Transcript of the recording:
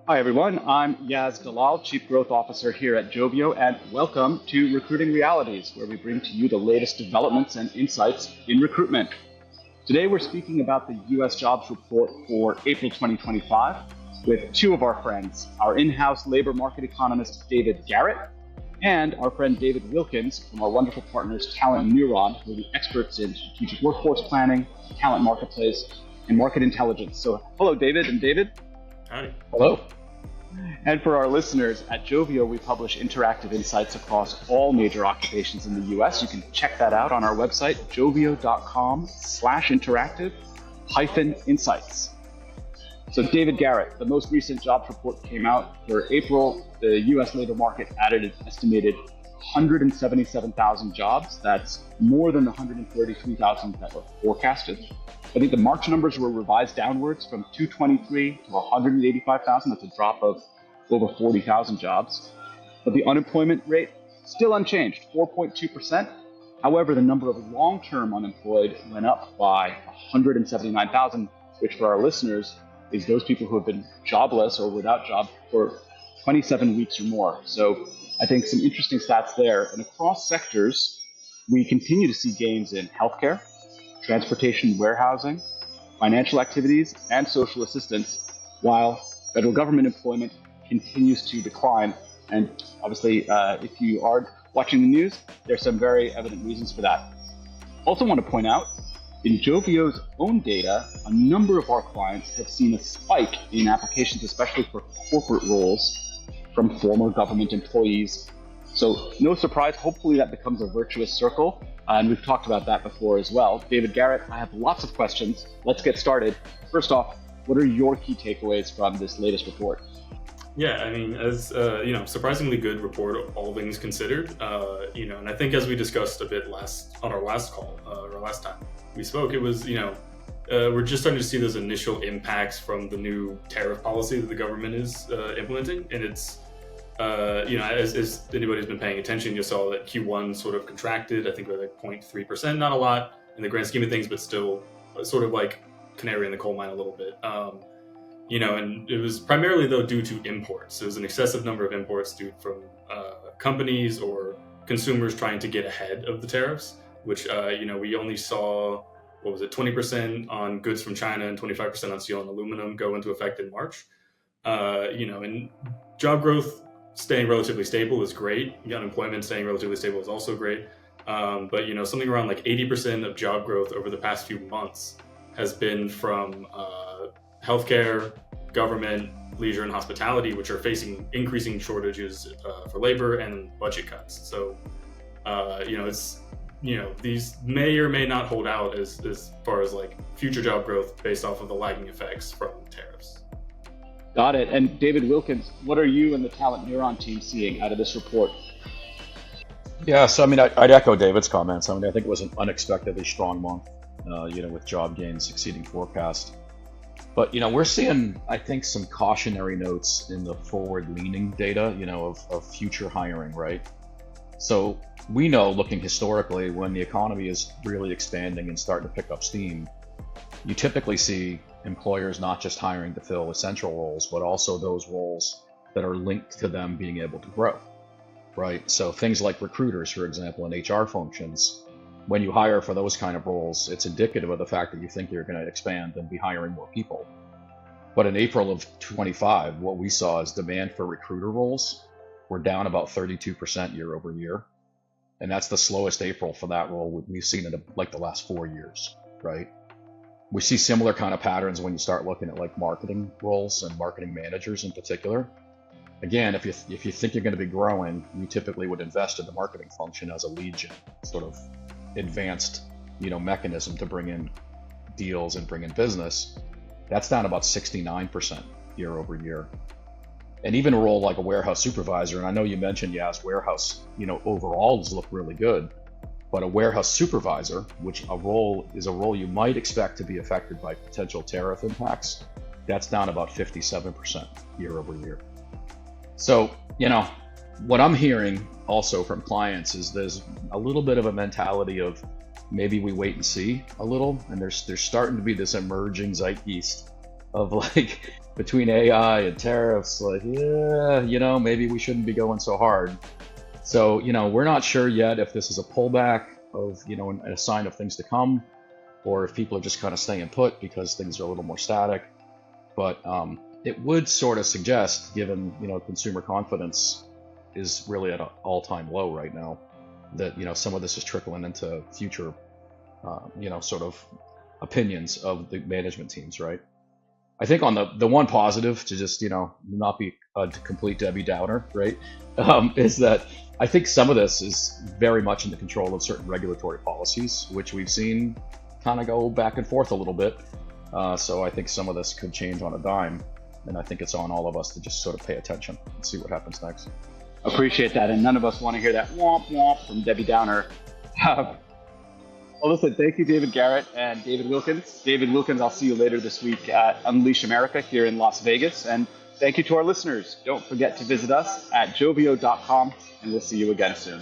Hi, everyone. I'm Yazad Dalal, Chief Growth Officer here at Jovio, and welcome to Recruiting Realities, where we bring to you the latest developments and insights in recruitment. Today, we're speaking about the U.S. jobs report for April 2025 with two of our friends, our in-house labor market economist, David Garrett, and our friend David Wilkins from our wonderful partners, TalentNeuron, who are the experts in strategic workforce planning, talent marketplace, and market intelligence. So, hello, David and David. Howdy. Hello. And for our listeners, at Jovio, we publish interactive insights across all major occupations in the US. You can check that out on our website, jovio.com/interactive-insights. So David Garrett, the most recent jobs report came out for April. The US labor market added an estimated 177,000 jobs. That's more than the 133,000 that were forecasted. I think the March numbers were revised downwards from 223 to 185,000. That's a drop of over 40,000 jobs. But the unemployment rate still unchanged, 4.2%. However, the number of long-term unemployed went up by 179,000, which for our listeners is those people who have been jobless or without job for 27 weeks or more. So I think some interesting stats there. And across sectors, we continue to see gains in healthcare, transportation, warehousing, financial activities, and social assistance, while federal government employment continues to decline. And obviously, if you are watching the news, there's some very evident reasons for that. Also want to point out, in Jovio's own data, a number of our clients have seen a spike in applications, especially for corporate roles, from former government employees. So no surprise, hopefully that becomes a virtuous circle. And we've talked about that before as well. David Garrett, I have lots of questions. Let's get started. First off, what are your key takeaways from this latest report? Yeah, I mean, as surprisingly good report, all things considered. And I think as we discussed a bit on our last call, or last time we spoke, it was, we're just starting to see those initial impacts from the new tariff policy that the government is implementing, and it's as anybody's been paying attention, you saw that Q1 sort of contracted, I think by like 0.3%, not a lot in the grand scheme of things, but still sort of like canary in the coal mine a little bit. And it was primarily though due to imports. There was an excessive number of imports due from companies or consumers trying to get ahead of the tariffs, which, we only saw, 20% on goods from China and 25% on steel and aluminum go into effect in March. And job growth staying relatively stable is great. Unemployment staying relatively stable is also great. But something around like 80% of job growth over the past few months has been from healthcare, government, leisure, and hospitality, which are facing increasing shortages for labor and budget cuts. So, these may or may not hold out as far as like future job growth based off of the lagging effects from tariffs. Got it. And David Wilkins, what are you and the TalentNeuron team seeing out of this report? Yeah, so I'd echo David's comments. I think it was an unexpectedly strong month, with job gains exceeding forecast. But, we're seeing, I think, some cautionary notes in the forward-leaning data, of future hiring, right? So we know, looking historically, when the economy is really expanding and starting to pick up steam, you typically see employers not just hiring to fill essential roles, but also those roles that are linked to them being able to grow, right? So things like recruiters, for example, in HR functions, when you hire for those kind of roles, it's indicative of the fact that you think you're going to expand and be hiring more people. But in April of 25, what we saw is demand for recruiter roles were down about 32% year over year. And that's the slowest April for that role we've seen in like the last 4 years, right? We see similar kind of patterns when you start looking at like marketing roles and marketing managers in particular. Again, if you think you're going to be growing, you typically would invest in the marketing function as a lead gen, sort of advanced, mechanism to bring in deals and bring in business. That's down about 69% year over year. And even a role like a warehouse supervisor, and I know you mentioned warehouse, overall does look really good. But a warehouse supervisor, which is a role you might expect to be affected by potential tariff impacts, that's down about 57% year over year. So, what I'm hearing also from clients is there's a little bit of a mentality of maybe we wait and see a little, and there's starting to be this emerging zeitgeist of like, between AI and tariffs, like, yeah, maybe we shouldn't be going so hard. So, we're not sure yet if this is a pullback of, and a sign of things to come, or if people are just kind of staying put because things are a little more static. But it would sort of suggest, given, consumer confidence is really at an all-time low right now, that, some of this is trickling into future, sort of opinions of the management teams, right? I think on the one positive, to just, not be a complete Debbie Downer, right, is that I think some of this is very much in the control of certain regulatory policies, which we've seen kind of go back and forth a little bit. So I think some of this could change on a dime. And I think it's on all of us to just sort of pay attention and see what happens next. Appreciate that. And none of us want to hear that womp womp from Debbie Downer. Well, listen, thank you, David Garrett and David Wilkins. David Wilkins, I'll see you later this week at Unleash America here in Las Vegas. And thank you to our listeners. Don't forget to visit us at jovio.com, and we'll see you again soon.